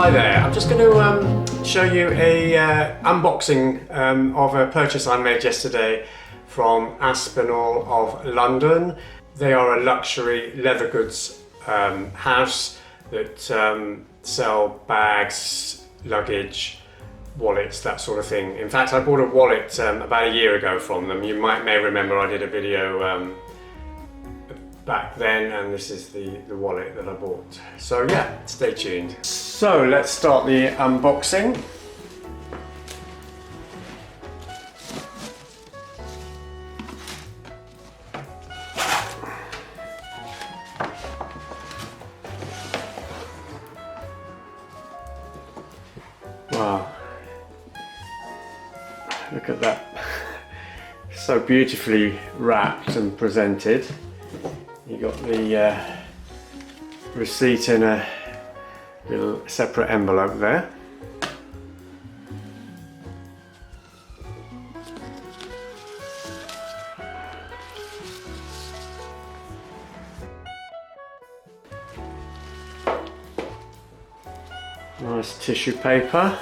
Hi there, I'm just going to show you a unboxing of a purchase I made yesterday from Aspinal of London. They are a luxury leather goods house that sell bags, luggage, wallets, that sort of thing. In fact, I bought a wallet about a year ago from them. You may remember I did a video back then, and this is the wallet that I bought. So yeah, stay tuned. So let's start the unboxing. Wow, look at that. So beautifully wrapped and presented. You got the receipt in a little separate envelope there. Nice tissue paper.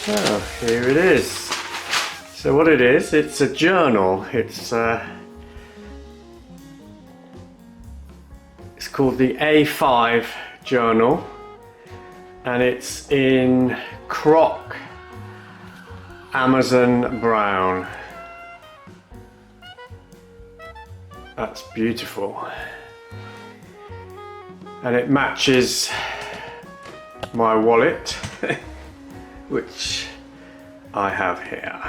Oh, here it is. So what it is, it's a journal. It's called the A5 journal, and it's in Croc Amazon brown. That's beautiful. And it matches my wallet, which I have here.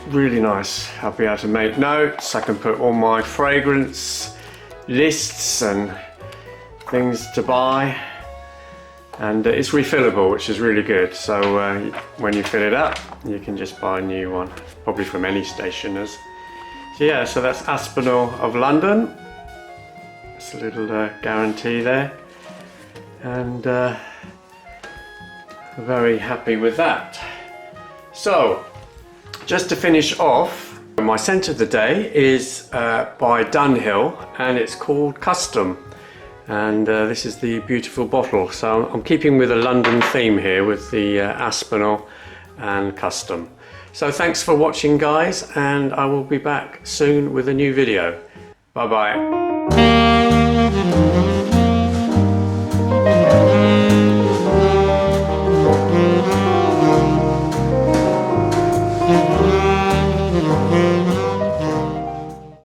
Really nice. I'll be able to make notes. I can put all my fragrance lists and things to buy, and it's refillable, which is really good. So when you fill it up, you can just buy a new one, probably from any stationers. So yeah, so that's Aspinal of London. It's a little guarantee there, and very happy with that. So just to finish off, my scent of the day is by Dunhill, and it's called Custom, and this is the beautiful bottle. So I'm keeping with a London theme here with the Aspinal and Custom. So thanks for watching, guys, and I will be back soon with a new video. Bye bye.